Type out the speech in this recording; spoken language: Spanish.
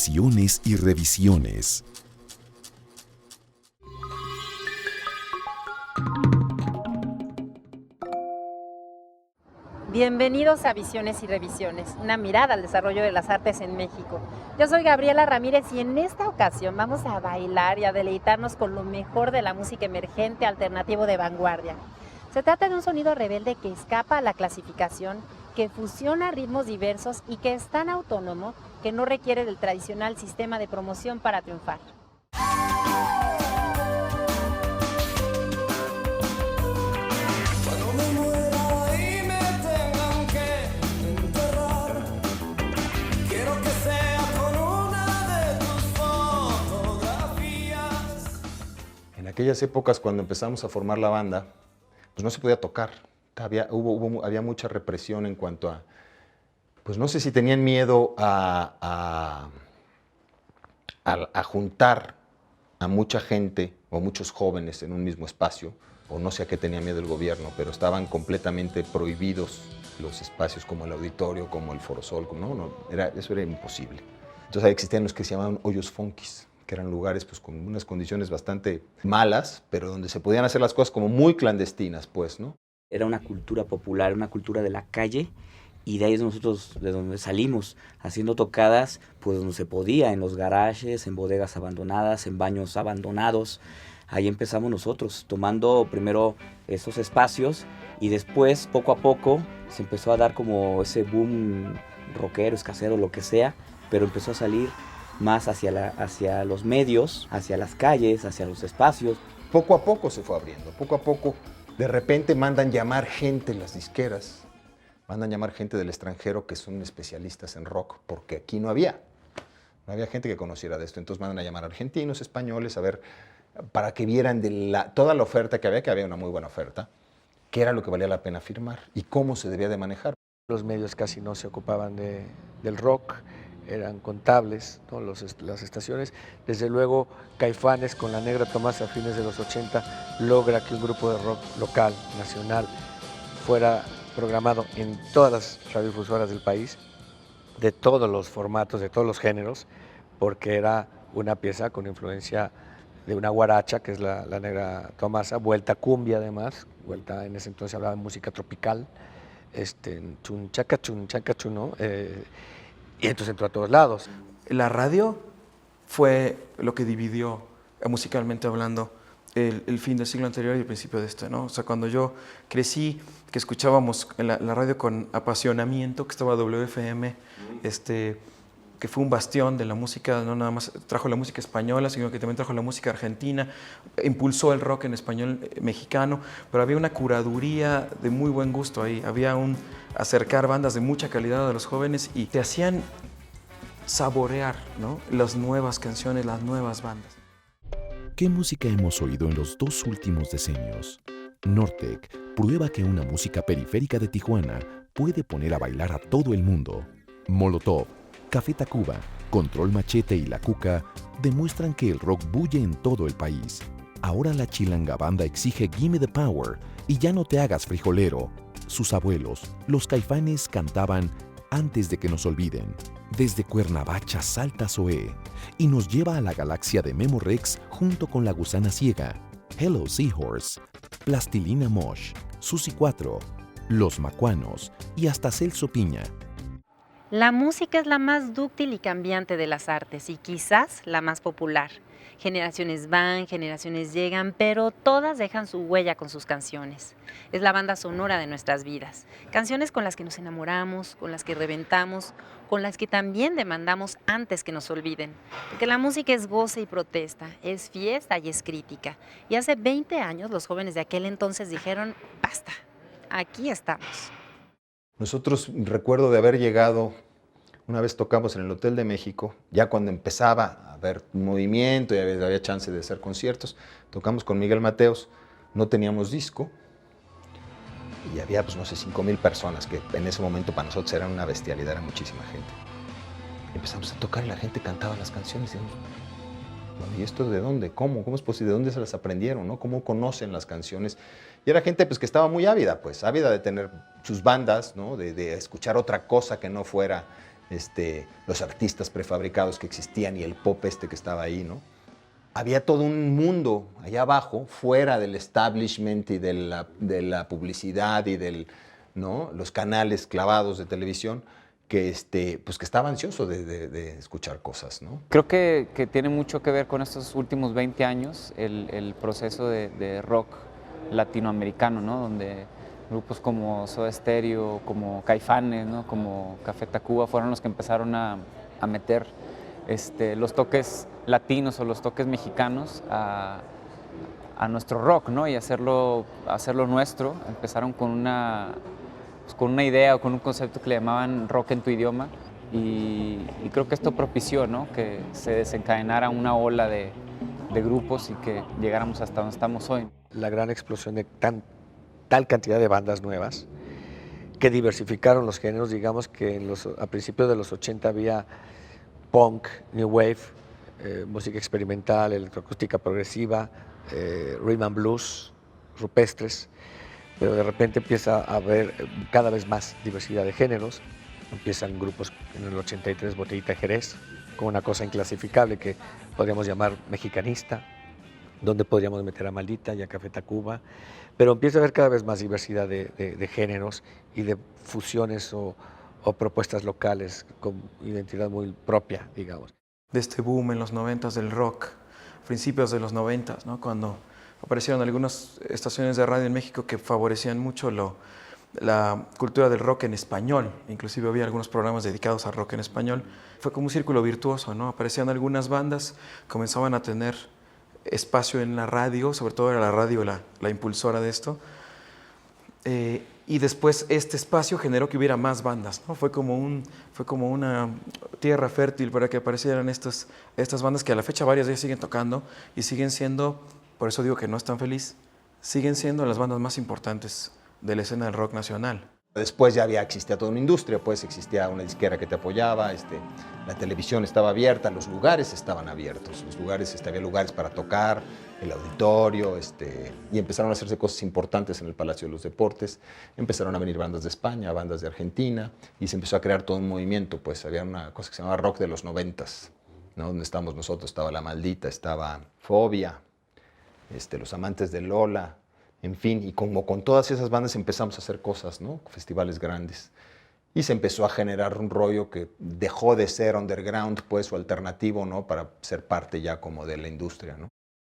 Visiones y revisiones. Bienvenidos a Visiones y Revisiones, una mirada al desarrollo de las artes en México. Yo soy Gabriela Ramírez y en esta ocasión vamos a bailar y a deleitarnos con lo mejor de la música emergente alternativo de vanguardia. Se trata de un sonido rebelde que escapa a la clasificación, que fusiona ritmos diversos y que es tan autónomo que no requiere del tradicional sistema de promoción para triunfar. En aquellas épocas, cuando empezamos a formar la banda, pues no se podía tocar. Había mucha represión en cuanto a, pues no sé si tenían miedo a juntar a mucha gente o muchos jóvenes en un mismo espacio, o no sé a qué tenía miedo el gobierno, pero estaban completamente prohibidos los espacios como el auditorio, como el Foro Sol, eso era imposible. Entonces ahí existían los que se llamaban hoyos funkis, que eran lugares pues, con unas condiciones bastante malas, pero donde se podían hacer las cosas como muy clandestinas, pues, ¿no? Era una cultura popular, una cultura de la calle, y de ahí es nosotros de donde salimos, haciendo tocadas, pues donde se podía, en los garajes, en bodegas abandonadas, en baños abandonados. Ahí empezamos nosotros, tomando primero esos espacios, y después, poco a poco, se empezó a dar como ese boom rockero, escasero, lo que sea, pero empezó a salir más hacia los medios, hacia las calles, hacia los espacios. Poco a poco se fue abriendo, poco a poco. De repente mandan llamar gente las disqueras, mandan llamar gente del extranjero que son especialistas en rock, porque aquí no había gente que conociera de esto. Entonces mandan a llamar a argentinos, españoles, a ver, para que vieran toda la oferta que había una muy buena oferta, qué era lo que valía la pena firmar y cómo se debía de manejar. Los medios casi no se ocupaban del rock, eran contables, ¿no? Las estaciones. Desde luego, Caifanes con La Negra Tomasa a fines de los 80 logra que un grupo de rock local, nacional, fuera programado en todas las radiodifusoras del país, de todos los formatos, de todos los géneros, porque era una pieza con influencia de una guaracha, que es la Negra Tomasa, vuelta cumbia además, vuelta en ese entonces hablaba de música tropical, chunchaca, ¿no? Y entonces entró a todos lados. La radio fue lo que dividió, musicalmente hablando, el fin del siglo anterior y el principio de este, ¿no? O sea, cuando yo crecí, que escuchábamos la radio con apasionamiento, que estaba WFM, que fue un bastión de la música, no nada más trajo la música española, sino que también trajo la música argentina, impulsó el rock en español mexicano, pero había una curaduría de muy buen gusto ahí, había un acercar bandas de mucha calidad a los jóvenes y te hacían saborear, ¿no? Las nuevas canciones, las nuevas bandas. ¿Qué música hemos oído en los 2 últimos decenios? Nortec prueba que una música periférica de Tijuana puede poner a bailar a todo el mundo. Molotov, Café Tacuba, Control Machete y La Cuca demuestran que el rock bulle en todo el país. Ahora la chilanga banda exige Gimme the Power y ya no te hagas frijolero. Sus abuelos, los Caifanes, cantaban Antes de que nos olviden. Desde Cuernavaca salta Zoé y nos lleva a la galaxia de Memo Rex junto con La Gusana Ciega, Hello Seahorse, Plastilina Mosh, Susi 4, Los Macuanos y hasta Celso Piña. La música es la más dúctil y cambiante de las artes y quizás la más popular. Generaciones van, generaciones llegan, pero todas dejan su huella con sus canciones. Es la banda sonora de nuestras vidas. Canciones con las que nos enamoramos, con las que reventamos, con las que también demandamos antes que nos olviden. Porque la música es goce y protesta, es fiesta y es crítica. Y hace 20 años los jóvenes de aquel entonces dijeron, basta, aquí estamos. Nosotros recuerdo de haber llegado, una vez tocamos en el Hotel de México, ya cuando empezaba a haber movimiento y había chance de hacer conciertos, tocamos con Miguel Mateos, no teníamos disco y había, pues no sé, 5,000 personas, que en ese momento para nosotros era una bestialidad, era muchísima gente. Empezamos a tocar y la gente cantaba las canciones y decíamos, bueno, ¿y esto de dónde? ¿Cómo es posible? ¿De dónde se las aprendieron? ¿No? ¿Cómo conocen las canciones? Y era gente pues, que estaba muy ávida de tener sus bandas, ¿no? de escuchar otra cosa que no fuera los artistas prefabricados que existían y el pop que estaba ahí, ¿no? Había todo un mundo allá abajo, fuera del establishment y de la publicidad y ¿no? los canales clavados de televisión, pues que estaba ansioso de escuchar cosas, ¿no? Creo que tiene mucho que ver con estos últimos 20 años, el proceso de rock latinoamericano, ¿no? Donde grupos como Soda Stereo, como Caifanes, ¿no? Como Café Tacuba fueron los que empezaron a meter los toques latinos o los toques mexicanos a nuestro rock, ¿no? Y hacerlo nuestro. Empezaron con una idea o con un concepto que le llamaban rock en tu idioma, y creo que esto propició, ¿no? Que se desencadenara una ola de grupos y que llegáramos hasta donde estamos hoy. La gran explosión de tal cantidad de bandas nuevas que diversificaron los géneros. Digamos que a principios de los 80 había punk, new wave, música experimental, electroacústica progresiva, rhythm and blues, rupestres, pero de repente empieza a haber cada vez más diversidad de géneros. Empiezan grupos en el 83, Botellita Jerez, con una cosa inclasificable que podríamos llamar mexicanista, donde podríamos meter a Maldita y a Café Tacuba, pero empieza a haber cada vez más diversidad de géneros y de fusiones o propuestas locales con identidad muy propia, digamos. De este boom en los 90s del rock, principios de los 90s, ¿no? Cuando aparecieron algunas estaciones de radio en México que favorecían mucho la cultura del rock en español. Inclusive había algunos programas dedicados al rock en español. Fue como un círculo virtuoso, ¿no? Aparecían algunas bandas, comenzaban a tener espacio en la radio, sobre todo era la radio la impulsora de esto. Y después este espacio generó que hubiera más bandas, ¿no? Fue como una tierra fértil para que aparecieran estas bandas que a la fecha varias de ellas siguen tocando y siguen siendo, por eso digo que no están feliz, siguen siendo las bandas más importantes de la escena del rock nacional. Después ya existía toda una industria, pues existía una disquera que te apoyaba, la televisión estaba abierta, los lugares estaban abiertos, había lugares para tocar, el auditorio, y empezaron a hacerse cosas importantes en el Palacio de los Deportes, empezaron a venir bandas de España, bandas de Argentina, y se empezó a crear todo un movimiento, pues había una cosa que se llamaba rock de los 90s, ¿no? Donde estábamos nosotros, estaba La Maldita, estaba Fobia, Los Amantes de Lola, en fin, y como con todas esas bandas empezamos a hacer cosas, ¿no? Festivales grandes. Y se empezó a generar un rollo que dejó de ser underground, pues, o alternativo, ¿no? Para ser parte ya como de la industria, ¿no?